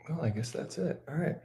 Well, I guess that's it. All right.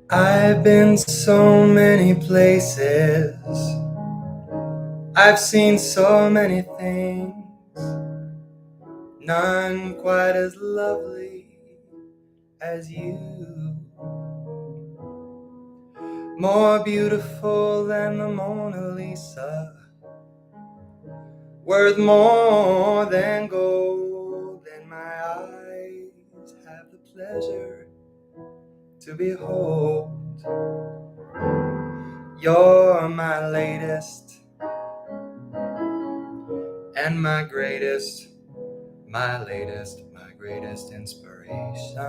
I've been so many places. I've seen so many things, none quite as lovely as you. More beautiful than the Mona Lisa, worth more than gold, and my eyes have the pleasure to behold. You're my latest and my greatest, my latest, my greatest inspiration.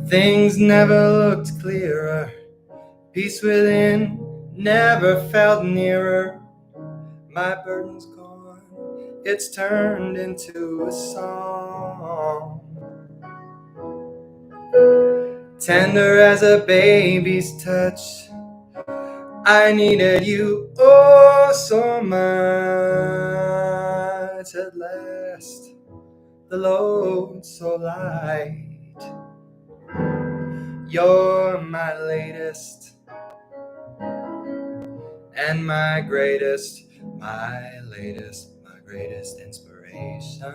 Things never looked clearer, peace within never felt nearer. My burden's gone, it's turned into a song. Tender as a baby's touch, I needed you oh so much. At last, the load so light. You're my latest and my greatest, my latest, my greatest inspiration.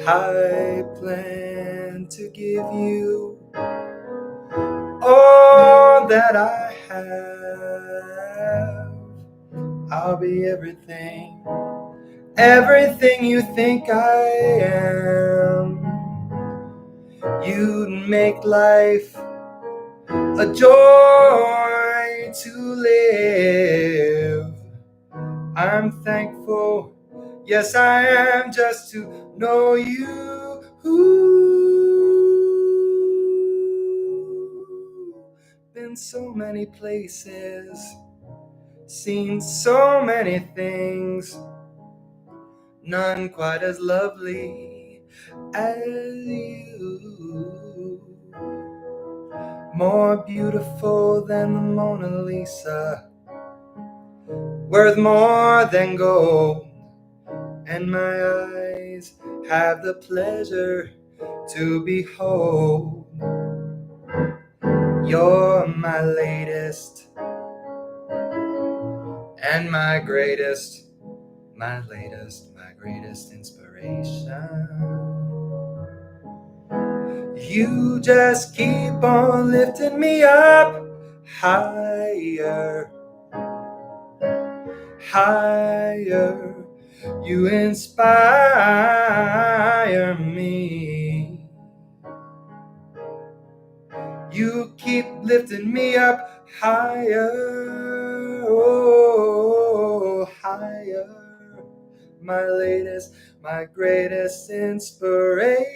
I plan to give you all that I have. I'll be everything, everything you think I am. You'd make life a joy to live. I'm thankful, yes I am, just to know you. Been so many places, seen so many things, none quite as lovely as you. More beautiful than the Mona Lisa, worth more than gold. And my eyes have the pleasure to behold. You're my latest and my greatest, my latest, my greatest inspiration. You just keep on lifting me up higher, higher. You inspire me. You keep lifting me up higher, oh, higher. My latest, my greatest inspiration.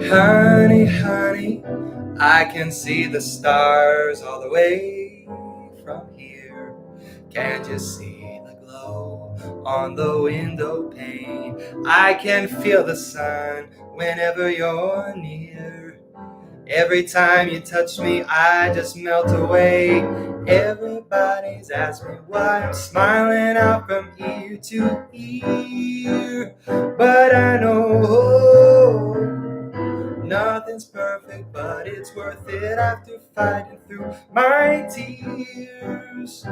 Honey, honey, I can see the stars all the way from here. Can't you see the glow on the window pane? I can feel the sun whenever you're near. Every time you touch me, I just melt away. Everybody's asking why I'm smiling out from ear to ear. But I know nothing's perfect, but it's worth it after fighting through my tears.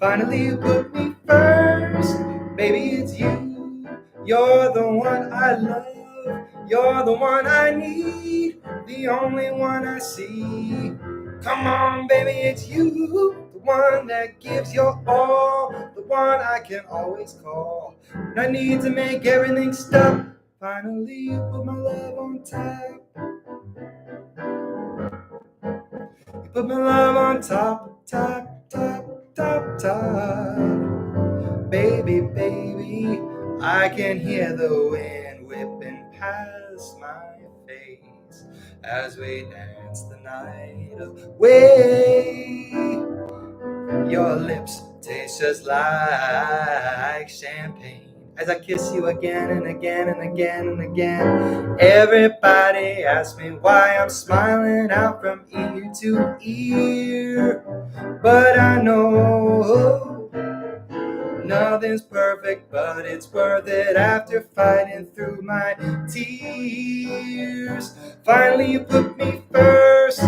Finally you put me first, baby it's you. You're the one I love, you're the one I need, the only one I see. Come on baby, it's you, the one that gives your all, the one I can always call when I need to make everything stop. Finally you put my love on top. You put my love on top, top, top, top, top. Baby, baby, I can hear the wind whipping past my face as we dance the night away. Your lips taste just like champagne as I kiss you again and again and again and again. Everybody asks me why I'm smiling out from ear to ear, but I know Nothing's perfect, but it's worth it after fighting through my tears. Finally, you put me first.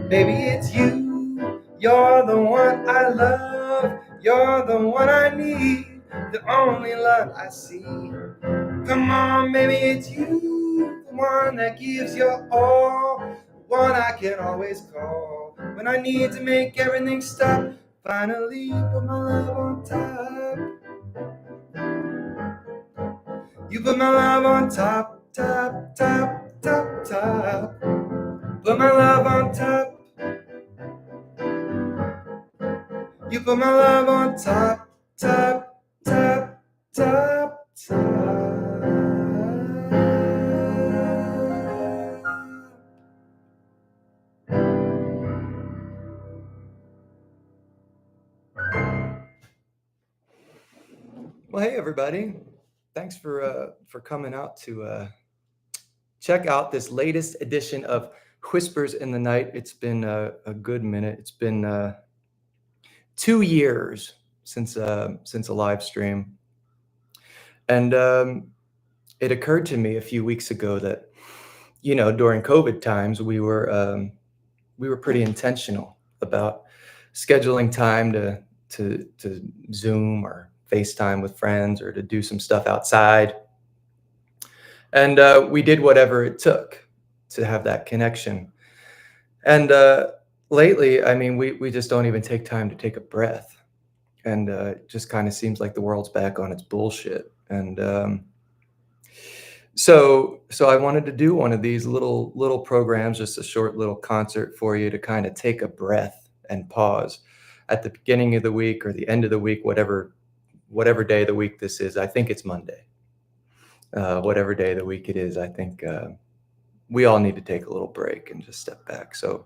Baby, it's you. You're the one I love. You're the one I need. The only love I see. Come on, baby, it's you. The one that gives your all. The one I can always call when I need to make everything stop. Finally, you put my love on top. You put my love on top, top, top, top, top. Put my love on top. You put my love on top, top, top, top, top. Well, hey everybody! Thanks for coming out to check out this latest edition of Whispers in the Night. It's been a good minute. It's been 2 years since a live stream, and it occurred to me a few weeks ago that during COVID times we were pretty intentional about scheduling time to Zoom or FaceTime with friends or to do some stuff outside. And we did whatever it took to have that connection. And lately, I mean, we just don't even take time to take a breath. And it just kind of seems like the world's back on its bullshit. And so I wanted to do one of these little programs, just a short little concert for you to kind of take a breath and pause at the beginning of the week or the end of the week, whatever day of the week this is. I think it's Monday. Whatever day of the week it is, I think we all need to take a little break and just step back. So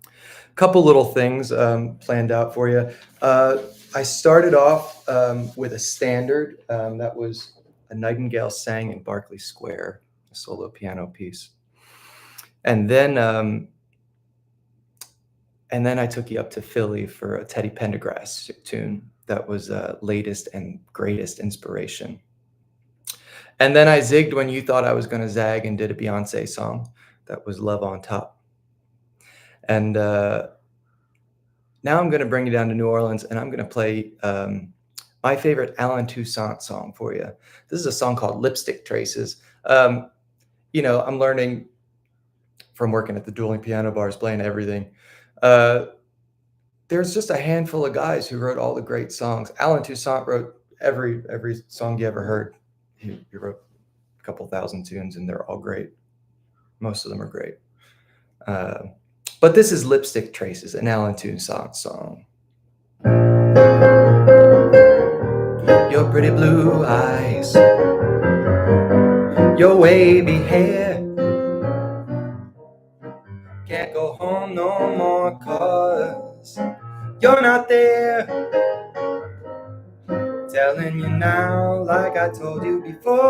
a couple little things planned out for you. I started off with a standard that was A Nightingale Sang in Berkeley Square, a solo piano piece. And then I took you up to Philly for a Teddy Pendergrass tune that was latest and greatest inspiration. And then I zigged when you thought I was going to zag and did a Beyonce song that was Love on Top. And now I'm going to bring you down to New Orleans, and I'm going to play my favorite Allen Toussaint song for you. This is a song called Lipstick Traces. I'm learning from working at the dueling piano bars, playing everything. There's just a handful of guys who wrote all the great songs. Allen Toussaint wrote every song you ever heard. He wrote a couple thousand tunes, and they're all great. Most of them are great. But this is Lipstick Traces, an Allen Toussaint song. Your pretty blue eyes, your wavy hair, can't go home no more 'cause you're not there. Telling you now like I told you before.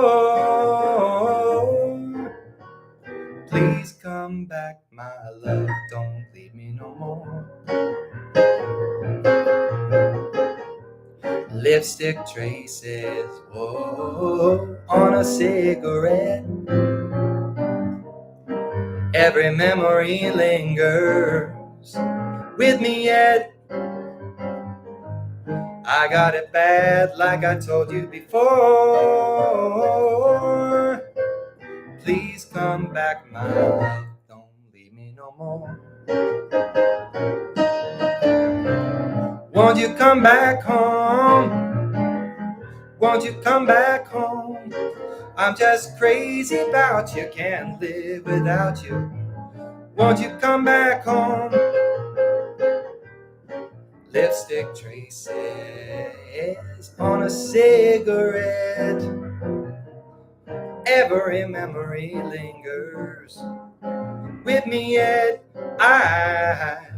Please come back, my love, don't leave me no more. Lipstick traces, whoa, on a cigarette. Every memory lingers with me yet. I got it bad like I told you before. Please come back, my love, don't leave me no more. Won't you come back home? Won't you come back home? I'm just crazy about you, can't live without you. Won't you come back home? Lipstick traces on a cigarette. Every memory lingers with me yet. I'm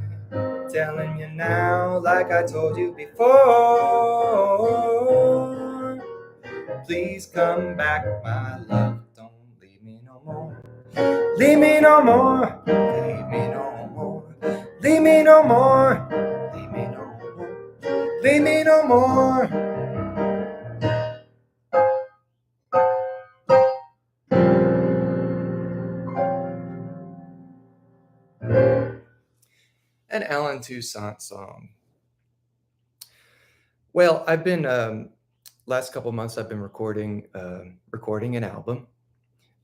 telling you now like I told you before. Please come back, my love, don't leave me no more. Leave me no more, leave me no more. Leave me no more, leave me no more. Leave me no more. an Alan Toussaint song. Well, I've been last couple months. I've been recording an album.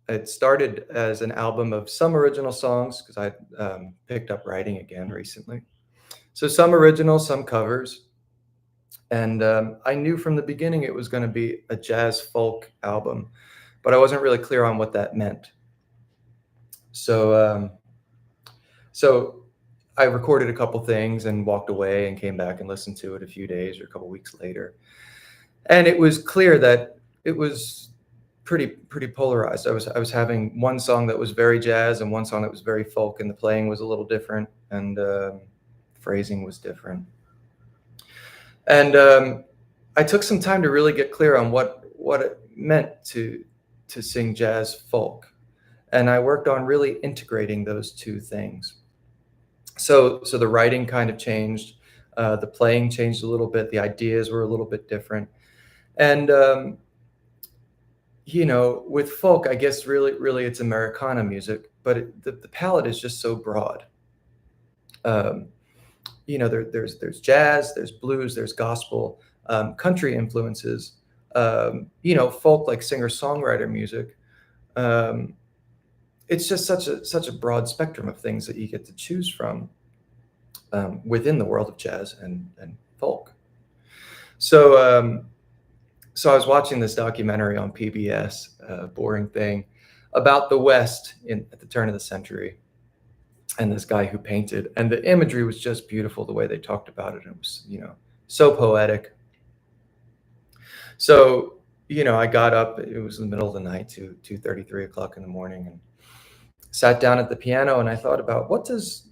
It started as an album of some original songs because I picked up writing again recently. So some original, some covers, and I knew from the beginning it was going to be a jazz folk album, but I wasn't really clear on what that meant. So so I recorded a couple things and walked away and came back and listened to it a few days or a couple weeks later. And it was clear that it was pretty polarized. I was having one song that was very jazz and one song that was very folk, and the playing was a little different, and phrasing was different. And I took some time to really get clear on what it meant to sing jazz folk, and I worked on really integrating those two things. So the writing kind of changed, the playing changed a little bit, the ideas were a little bit different, and with folk, I guess really it's Americana music, but the palette is just so broad. There's jazz, there's blues, there's gospel, country influences, folk like singer-songwriter music. Um, it's just such a broad spectrum of things that you get to choose from within the world of jazz and folk. So I was watching this documentary on PBS, boring thing, about the West at the turn of the century, and this guy who painted, and the imagery was just beautiful the way they talked about it. It was, so poetic. So, I got up, it was in the middle of the night, 2:30, 3 o'clock in the morning, and sat down at the piano, and I thought about what does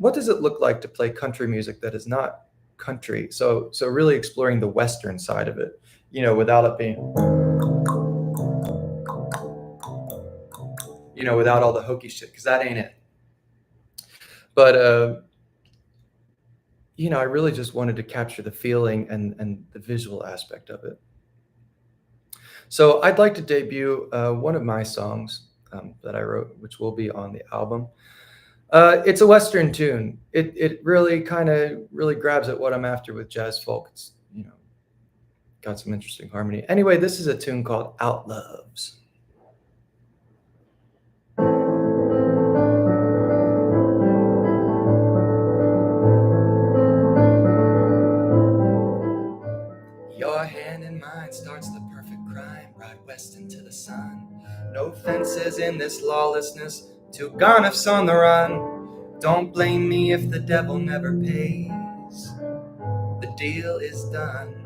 it look like to play country music that is not country? So really exploring the Western side of it, without it being, without all the hokey shit, because that ain't it. But I really just wanted to capture the feeling and the visual aspect of it. So I'd like to debut one of my songs that I wrote, which will be on the album. It's a Western tune. It really really grabs at what I'm after with jazz folk. It's got some interesting harmony. Anyway, this is a tune called Outloves. Your hand in mine starts the perfect crime, right west into the sun. No fences in this lawlessness, two garniffs on the run. Don't blame me if the devil never pays. The deal is done.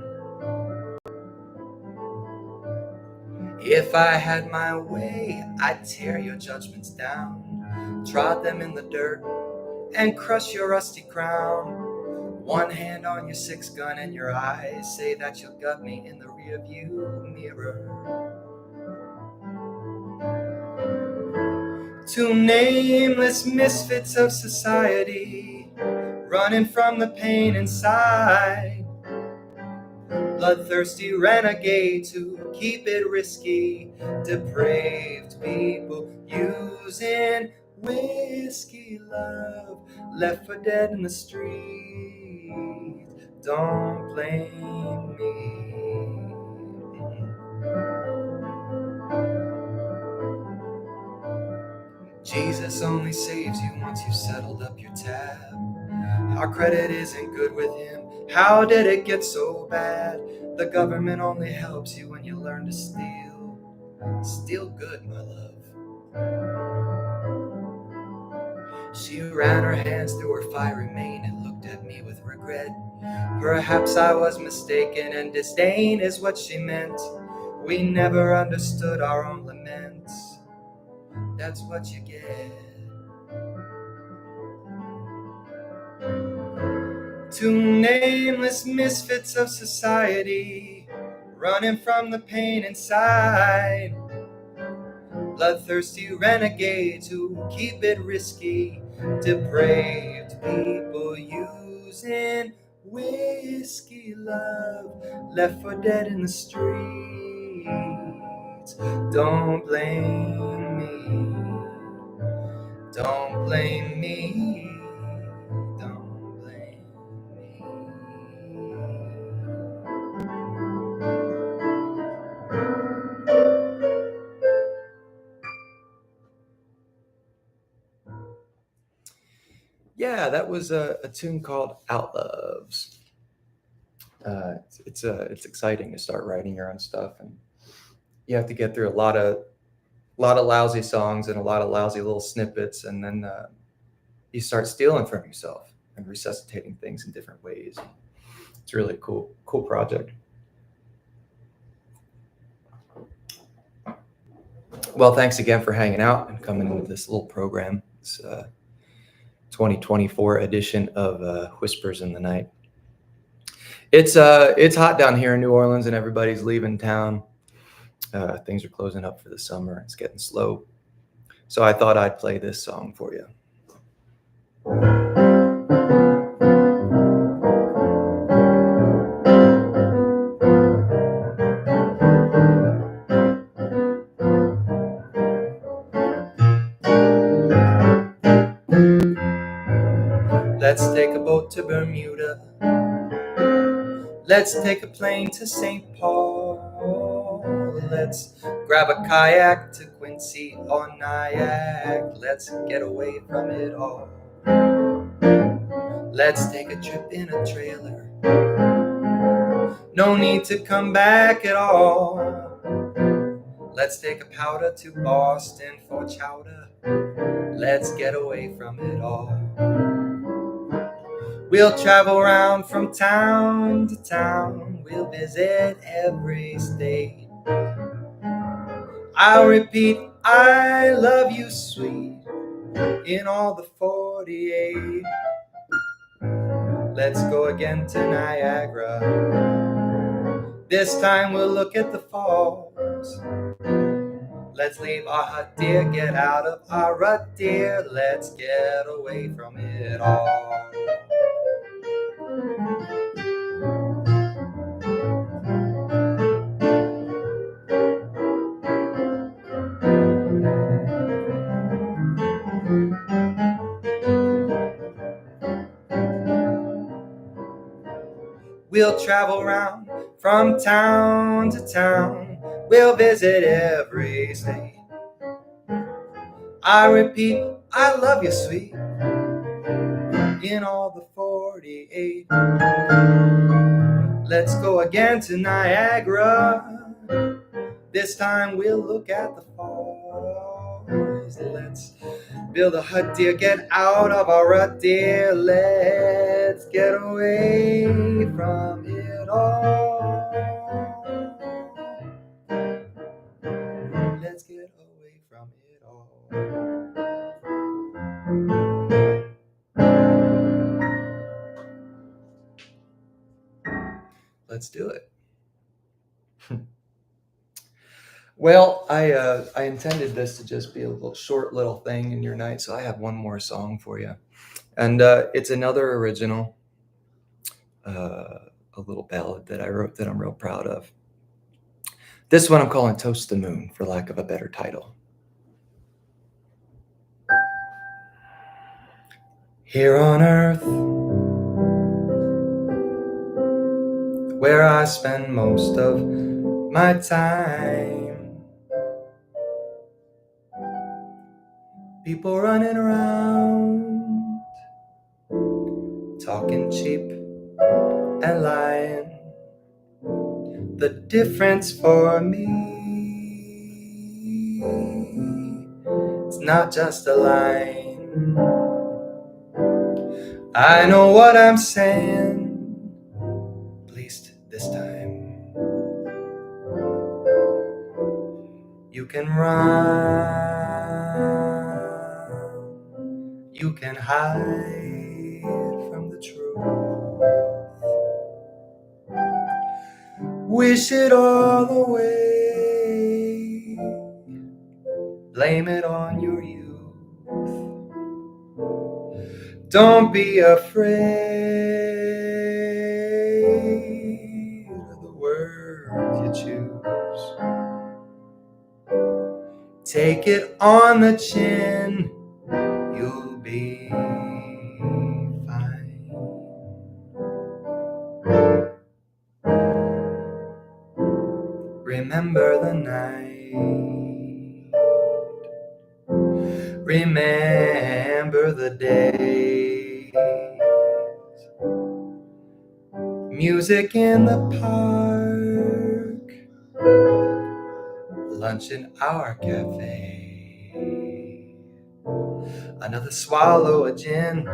If I had my way, I'd tear your judgments down, trod them in the dirt, and crush your rusty crown. One hand on your 6-gun and your eyes say that you'll gut me in the rearview mirror. Two nameless misfits of society, running from the pain inside. Bloodthirsty renegades who keep it risky, depraved people using whiskey love, left for dead in the street. Don't blame me. Jesus only saves you once you've settled up your tab. Our credit isn't good with him. How did it get so bad? The government only helps you when you learn to steal. Steal good, my love. She ran her hands through her fiery mane and looked at me with regret. Perhaps I was mistaken, and disdain is what she meant. We never understood our own laments. That's what you get. Two nameless misfits of society, running from the pain inside. Bloodthirsty renegades who keep it risky, depraved people using whiskey love, left for dead in the streets. Don't blame me. Don't blame me. Don't Yeah, that was a tune called Outloves. It's exciting to start writing your own stuff, and you have to get through a lot of lousy songs and a lot of lousy little snippets, and then you start stealing from yourself and resuscitating things in different ways. It's really a cool project. Well, thanks again for hanging out and coming into this little program. It's 2024 edition of Whispers in the Night. It's hot down here in New Orleans, and everybody's leaving town. Things are closing up for the summer. It's getting slow, so I thought I'd play this song for you. Let's take a boat to Bermuda. Let's take a plane to St. Paul. Let's grab a kayak to Quincy or Nyack. Let's get away from it all. Let's take a trip in a trailer. No need to come back at all. Let's take a powder to Boston for chowder. Let's get away from it all. We'll travel around from town to town. We'll visit every state. I'll repeat, I love you, sweet, in all the 48. Let's go again to Niagara. This time we'll look at the falls. Let's leave our hut, dear, get out of our rut, dear. Let's get away from it all. We'll travel round from town to town. We'll visit every state. I repeat, I love you, sweet, in all the 48. Let's go again to Niagara. This time we'll look at the falls. Let's build a hut, dear, get out of our rut, dear. Let's get away from it all. Let's get away from it all. Let's do it. Well, I intended this to just be a little short little thing in your night, so I have one more song for you, and it's another original, a little ballad that I wrote that I'm real proud of. This one I'm calling "Toast the Moon" for lack of a better title. Here on Earth, where I spend most of my time, people running around, talking cheap and lying. The difference for me, it's not just a line. I know what I'm saying, at least this time. You can run, you can hide from the truth. Wish it all away, blame it on your youth. Don't be afraid of the words you choose. Take it on the chin, you'll be fine. Remember the night, remember the day. music in the park, lunch in our cafe, another swallow of gin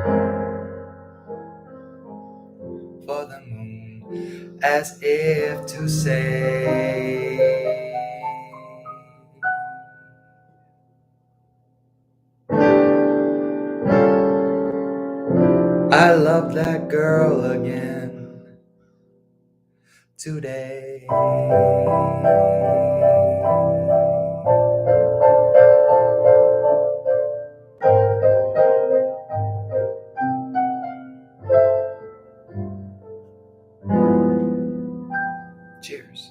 for the moon, as if to say, I love that girl again today. Cheers.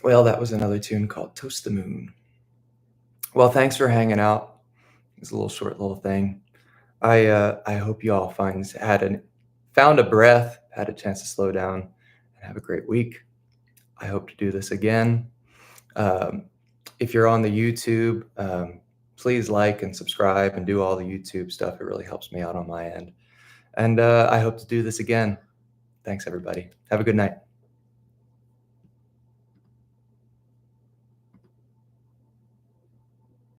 Well, that was another tune called Toast the Moon. Well, thanks for hanging out. It's a little short little thing. I hope you all found a breath, had a chance to slow down, and have a great week. I hope to do this again. If you're on the YouTube, please like and subscribe and do all the YouTube stuff. It really helps me out on my end. And I hope to do this again. Thanks, everybody. Have a good night.